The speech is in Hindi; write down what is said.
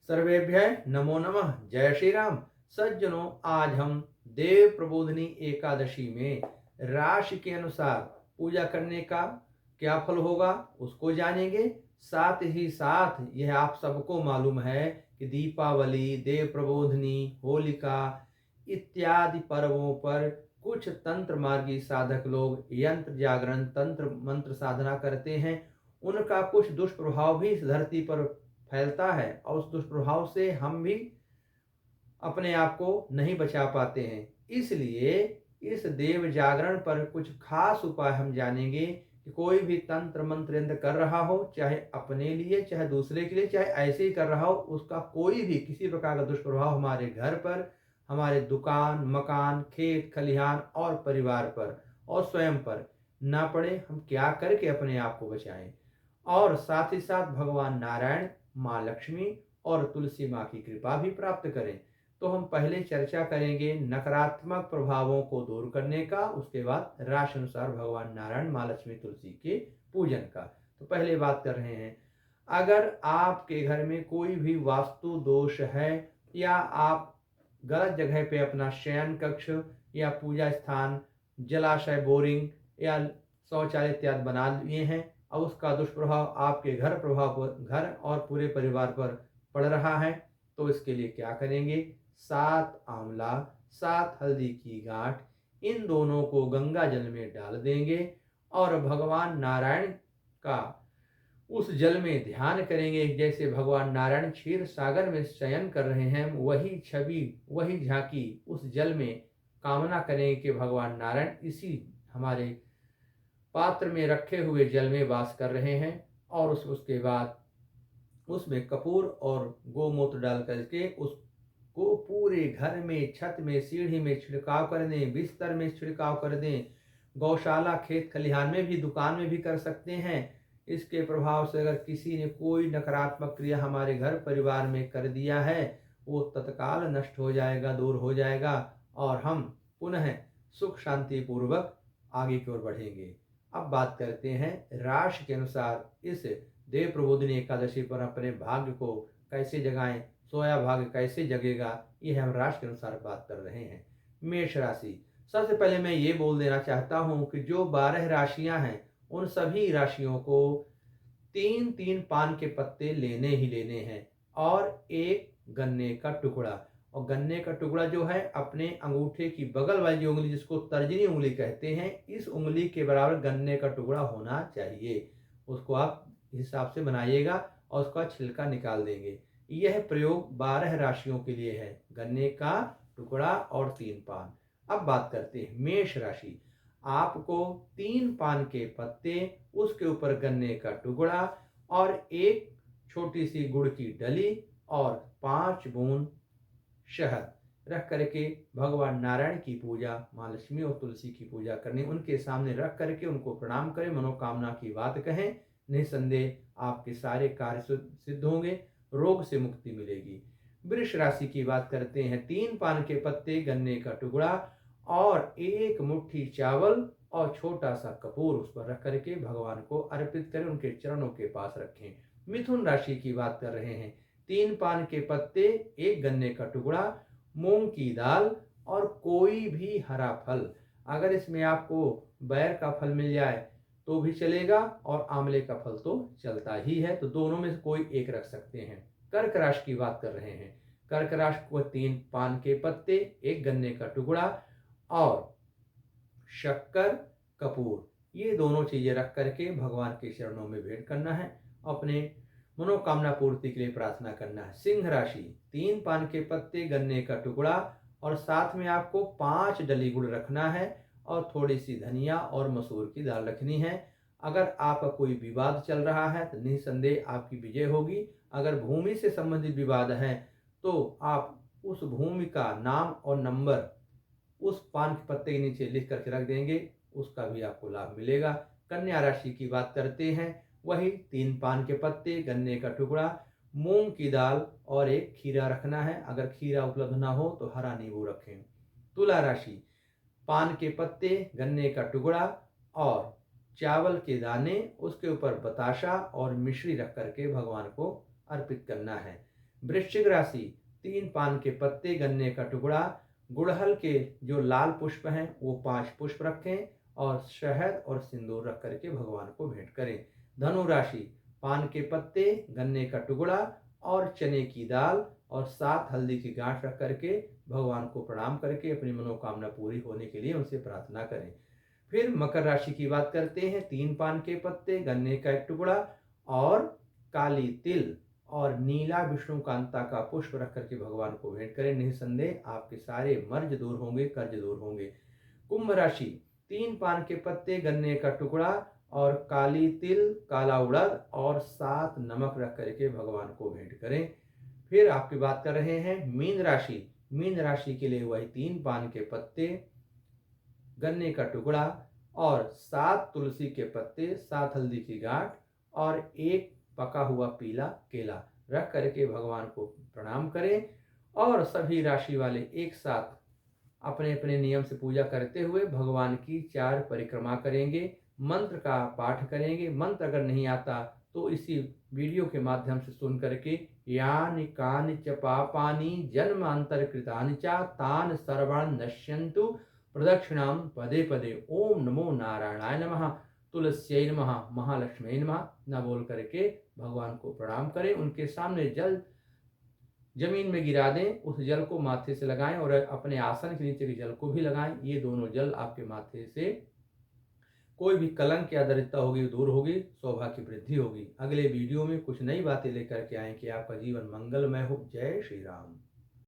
सर्वेभ्यः नमो नमः। जय श्री राम। सज्जनों, आज हम देव प्रबोधिनी एकादशी में राशि के अनुसार पूजा करने का क्या फल होगा उसको जानेंगे। साथ ही साथ यह आप सबको मालूम है कि दीपावली, देव प्रबोधिनी, होलिका इत्यादि पर्वों पर कुछ तंत्र मार्गी साधक लोग यंत्र जागरण, तंत्र मंत्र साधना करते हैं। उनका कुछ दुष्प्रभाव भी इस धरती पर फैलता है और उस दुष्प्रभाव से हम भी अपने आप को नहीं बचा पाते हैं। इसलिए इस देव जागरण पर कुछ खास उपाय हम जानेंगे कि कोई भी तंत्र मंत्र यंत्र कर रहा हो, चाहे अपने लिए, चाहे दूसरे के लिए, चाहे ऐसे ही कर रहा हो, उसका कोई भी किसी प्रकार का दुष्प्रभाव हमारे घर पर, हमारे दुकान, मकान, खेत खलिहान और परिवार पर और स्वयं पर ना पड़े। हम क्या करके अपने आप को बचाएं और साथ ही साथ भगवान नारायण, माँ लक्ष्मी और तुलसी माँ की कृपा भी प्राप्त करें। तो हम पहले चर्चा करेंगे नकारात्मक प्रभावों को दूर करने का, उसके बाद राशि अनुसार भगवान नारायण, माँ लक्ष्मी, तुलसी के पूजन का। तो पहले बात कर रहे हैं, अगर आपके घर में कोई भी वास्तु दोष है या आप गलत जगह पे अपना शयन कक्ष या पूजा स्थान, जलाशय, बोरिंग या शौचालय इत्यादि बना लिए हैं और उसका दुष्प्रभाव आपके घर और पूरे परिवार पर पड़ रहा है, तो इसके लिए क्या करेंगे। 7 आंवला, 7 हल्दी की गांठ, इन दोनों को गंगा जल में डाल देंगे और भगवान नारायण का उस जल में ध्यान करेंगे। जैसे भगवान नारायण क्षीर सागर में शयन कर रहे हैं, वही छवि, वही झांकी उस जल में कामना करें कि भगवान नारायण इसी हमारे पात्र में रखे हुए जल में वास कर रहे हैं। और उसके बाद उसमें कपूर और गोमूत्र डाल करके उसको पूरे घर में, छत में, सीढ़ी में छिड़काव कर दें, बिस्तर में छिड़काव कर दें, गौशाला, खेत खलिहान में भी, दुकान में भी कर सकते हैं। इसके प्रभाव से अगर किसी ने कोई नकारात्मक क्रिया हमारे घर परिवार में कर दिया है, वो तत्काल नष्ट हो जाएगा, दूर हो जाएगा और हम पुनः सुख शांति पूर्वक आगे की ओर बढ़ेंगे। अब बात करते हैं राशि के अनुसार इस देव प्रबोधिनी एकादशी पर अपने भाग्य को कैसे जगाएं, सोया भाग्य कैसे जगेगा, ये हम राशि के अनुसार बात कर रहे हैं। मेष राशि, सबसे पहले मैं ये बोल देना चाहता हूं कि जो 12 राशियां हैं उन सभी राशियों को 3-3 पान के पत्ते लेने ही लेने हैं और एक गन्ने का टुकड़ा। और गन्ने का टुकड़ा जो है अपने अंगूठे की बगल वाली उंगली, जिसको तर्जनी उंगली कहते हैं, इस उंगली के बराबर गन्ने का टुकड़ा होना चाहिए। उसको आप हिसाब से बनाइएगा और उसका छिलका निकाल देंगे। यह प्रयोग 12 राशियों के लिए है, गन्ने का टुकड़ा और 3 पान। अब बात करते हैं मेष राशि। आपको 3 पान के पत्ते, उसके ऊपर गन्ने का टुकड़ा और एक छोटी सी गुड़ की डली और 5 बूंद शहद रख करके भगवान नारायण की पूजा, माँ लक्ष्मी और तुलसी की पूजा करनी। उनके सामने रख करके उनको प्रणाम करें, मनोकामना की बात कहें। निसंदेह आपके सारे कार्य सिद्ध होंगे, रोग से मुक्ति मिलेगी। वृष राशि की बात करते हैं। 3 पान के पत्ते, गन्ने का टुकड़ा और एक मुट्ठी चावल और छोटा सा कपूर उस पर रख करके भगवान को अर्पित करें, उनके चरणों के पास रखें। मिथुन राशि की बात कर रहे हैं। 3 पान के पत्ते, एक गन्ने का टुकड़ा, मूंग की दाल और कोई भी हरा फल। अगर इसमें आपको बैर का फल मिल जाए तो भी चलेगा और आंवले का फल तो चलता ही है, तो दोनों में से कोई एक रख सकते हैं। कर्क राशि की बात कर रहे हैं। कर्क राशि को 3 पान के पत्ते, एक गन्ने का टुकड़ा और शक्कर, कपूर, ये दोनों चीजें रख करके भगवान के चरणों में भेंट करना है, अपने मनोकामना पूर्ति के लिए प्रार्थना करना है। सिंह राशि, 3 पान के पत्ते, गन्ने का टुकड़ा और साथ में आपको 5 डली गुड़ रखना है और थोड़ी सी धनिया और मसूर की दाल रखनी है। अगर आपका कोई विवाद चल रहा है तो निसंदेह आपकी विजय होगी। अगर भूमि से संबंधित विवाद है तो आप उस भूमि का नाम और नंबर उस पान के पत्ते के नीचे लिख करके रख देंगे, उसका भी आपको लाभ मिलेगा। कन्या राशि की बात करते हैं। वही 3 पान के पत्ते, गन्ने का टुकड़ा, मूंग की दाल और एक खीरा रखना है। अगर खीरा उपलब्ध ना हो तो हरा नींबू रखें। तुला राशि, पान के पत्ते, गन्ने का टुकड़ा और चावल के दाने, उसके ऊपर बताशा और मिश्री रख करके भगवान को अर्पित करना है। वृश्चिक राशि 3 पान के पत्ते, गन्ने का टुकड़ा, गुड़हल के जो लाल पुष्प हैं वो 5 पुष्प रखें और शहद और सिंदूर रख करके भगवान को भेंट करें। धनु राशि पान के पत्ते, गन्ने का टुकड़ा और चने की दाल और 7 हल्दी की गांठ रख करके भगवान को प्रणाम करके अपनी मनोकामना पूरी होने के लिए उनसे प्रार्थना करें। फिर मकर राशि की बात करते हैं। 3 पान के पत्ते, गन्ने का एक टुकड़ा और काली तिल और नीला विष्णुकांता का पुष्प रख करके भगवान को भेंट करें। निसंदेह आपके सारे मर्ज दूर होंगे, कर्ज दूर होंगे। कुंभ राशि 3 पान के पत्ते, गन्ने का टुकड़ा और काली तिल, काला उड़द और 7 नमक रख करके भगवान को भेंट करें। फिर आपकी बात कर रहे हैं मीन राशि। मीन राशि के लिए वही 3 पान के पत्ते, गन्ने का टुकड़ा और 7 तुलसी के पत्ते, 7 हल्दी की गांठ और 1 पका हुआ पीला केला रख करके भगवान को प्रणाम करें। और सभी राशि वाले एक साथ अपने अपने नियम से पूजा करते हुए भगवान की 4 परिक्रमा करेंगे, मंत्र का पाठ करेंगे। मंत्र अगर नहीं आता तो इसी वीडियो के माध्यम से सुन करके यानि कानि च पापानि जन्मांतरकृतानि च तान सर्वान् नश्यन्तु प्रदक्षिणां पदे पदे। ओम नमो नारायणाय नमः, तुलस्यै नमः, महालक्ष्मी नमः न बोल करके भगवान को प्रणाम करें। उनके सामने जल जमीन में गिरा दें, उस जल को माथे से लगाएं और अपने आसन के नीचे के जल को भी लगाएं। ये दोनों जल आपके माथे से कोई भी कलंक या दरिद्रता होगी दूर होगी, सौभाग्य की वृद्धि होगी। अगले वीडियो में कुछ नई बातें लेकर के आएं कि आपका जीवन मंगलमय हो। जय श्री राम।